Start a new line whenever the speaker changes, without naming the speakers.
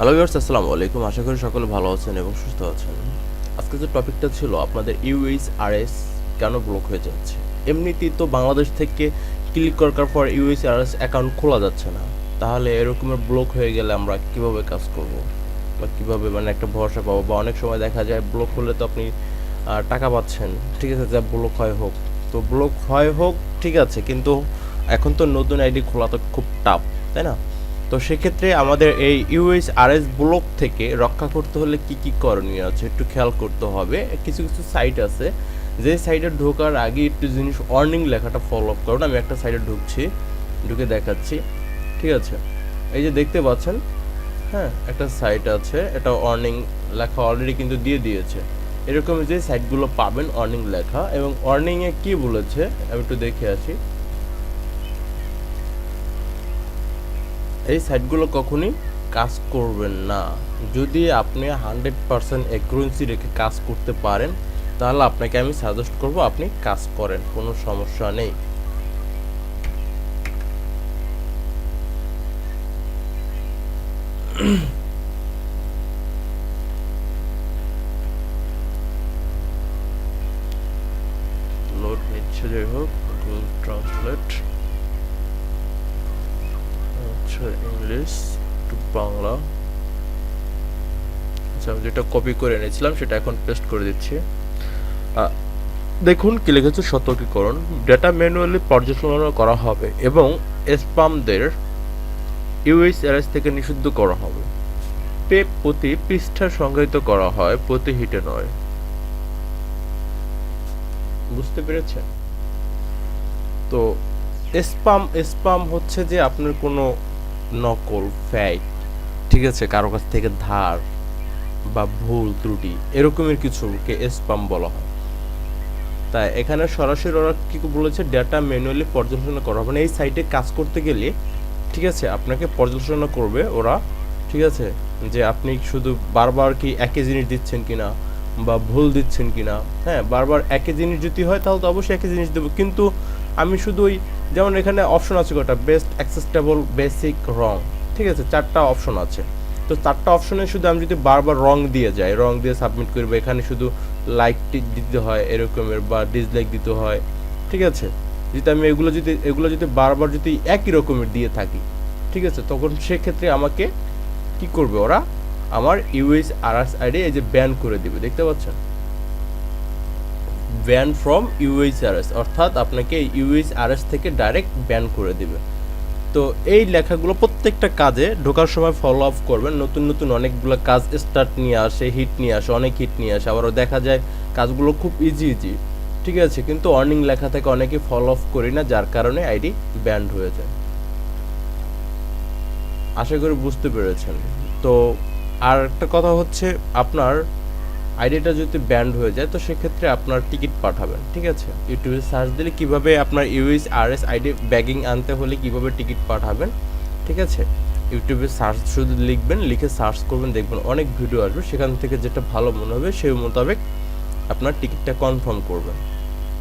Hello viewers, আসসালামু আলাইকুম। আশা করি সকলে ভালো আছেন এবং সুস্থ আছেন। আজকে যে টপিকটা ছিল আপনাদের UHRS কেন ব্লক হয়ে যাচ্ছে। এমনিতেই তো বাংলাদেশ থেকে ক্লিক করার পর UHRS অ্যাকাউন্ট খোলা যাচ্ছে না। তাহলে এরকমের ব্লক হয়ে গেলে আমরা কিভাবে কাজ করব বা কিভাবে একটা ভরসা পাবো, বা অনেক সময় দেখা যায় ব্লক হলে তো আপনি টাকা পাচ্ছেন, ঠিক আছে, যা ব্লক হয় হোক। তো ব্লক হয় হোক, ঠিক আছে, কিন্তু এখন তো নতুন আইডি খোলা তো খুব টাফ, তাই না? তো সেক্ষেত্রে আমাদের এই UHRS ব্লক থেকে রক্ষা করতে হলে কি কি করণীয় আছে একটু খেয়াল করতে হবে। কিছু কিছু সাইট আছে, যে সাইটে ঢোকার আগে একটু জিনিস অর্নিং লেখাটা ফলো আপ করুন। আমি একটা সাইটে ঢুকছি, ঢুকে দেখাচ্ছি, ঠিক আছে। এই যে দেখতে পাচ্ছেন, হ্যাঁ, একটা সাইট আছে, এটা অর্নিং লেখা অলরেডি কিন্তু দিয়ে দিয়েছে। এরকম যে সাইটগুলো পাবেন অর্নিং লেখা, এবং অর্নিংয়ে কি বলেছে আমি একটু দেখে আসি। এই সাইটগুলো কখনই কাজ করবেন না। যদি আপনি 100% অ্যাকুরেন্সি রেখে কাজ করতে পারেন, তাহলে আপনাকে আমি সাজেস্ট করব আপনি কাজ করেন, কোনো সমস্যা নেই। লোড নিচ্ছে, যাই হোক, গুগল ট্রান্সলেট, আচ্ছা, ইংলিশ টু বাংলা। আচ্ছা, আমি যেটা কপি করে এনেছিলাম সেটা এখন পেস্ট করে দিচ্ছি। দেখুন কি লিখেছে, সতর্কীকরণ, ডেটা ম্যানুয়ালি পর্যালোচনা করা হবে এবং স্প্যামদের UHRS থেকে নিষিদ্ধ করা হবে। প্রতি পৃষ্ঠা সংজ্ঞায়িত করা হয়, প্রতি হিটে নয়। বুঝতে পেরেছেন? তো স্পাম হচ্ছে যে আপনার কোনো নকল, ফ্যাক, ঠিক আছে, কারো কাছ থেকে ধার বা ভুল ত্রুটি এরকমের কিছুকে স্পাম বলা হয়। তাই এখানে সরাসরি ওরা কি বলেছে, ডেটা ম্যানুয়ালি পর্যালোচনা করা হবে। মানে এই সাইটে কাজ করতে গেলে, ঠিক আছে, আপনাকে পর্যালোচনা করবে ওরা, ঠিক আছে, যে আপনি শুধু বারবার কি একই জিনিস দিচ্ছেন কিনা বা ভুল দিচ্ছেন কিনা। হ্যাঁ, বারবার একই জিনিস যদি হয় তাহলে তো অবশ্যই একই জিনিস দেবো, কিন্তু আমি শুধু ওই, যেমন এখানে অপশন আছে কটা, বেস্ট, অ্যাক্সেসটেবল, বেসিক, রং, ঠিক আছে, 4টা অপশন আছে। তো 4টা অপশনে শুধু আমি যদি বারবার রং দিয়ে যাই, রং দিয়ে সাবমিট করবো, এখানে শুধু লাইক দিতে হয় এরকমের, বা ডিসলাইক দিতে হয়, ঠিক আছে, যদি আমি এগুলো যদি বারবার যদি একই রকমের দিয়ে থাকি, ঠিক আছে, তখন সেক্ষেত্রে আমাকে কি করবে ওরা, আমার UHRS আইডি এই যে ব্যান করে দিবে, দেখতে পাচ্ছেন, ব্যান ফ্রম UHRS, অর্থাৎ আপনাকে UHRS থেকে ডাইরেক্ট ব্যান করে দিবে। তো এই লেখাগুলো প্রত্যেকটা কাজে ঢোকার সময় ফলো আপ করবেন। নতুন নতুন অনেকগুলো কাজ স্টার্ট নিয়ে আসে, হিট নিয়ে আসে, অনেক হিট নিয়ে আসে, আবারও দেখা যায় কাজগুলো খুব ইজি, ঠিক আছে, কিন্তু অর্নিং লেখা থেকে অনেকে ফলো আপ করি না, যার কারণে আইডি ব্যান্ড হয়ে যায়। আশা করি বুঝতে পেরেছেন। তো আর একটা কথা হচ্ছে, আপনার আইডিটা যদি ব্যান্ড হয়ে যায় তো সেক্ষেত্রে আপনার টিকিট পাঠাবেন, ঠিক আছে। ইউটিউবে সার্চ দিলে কিভাবে আপনার UHRS আইডি ব্যাগিং আনতে হলে কিভাবে টিকিট পাঠাবেন, ঠিক আছে, ইউটিউবে সার্চ শুধু লিখবেন, লিখে সার্চ করবেন, দেখবেন অনেক ভিডিও আসবে, সেখান থেকে যেটা ভালো মনে হবে সেই মোতাবেক আপনার টিকিটটা কনফার্ম করবেন।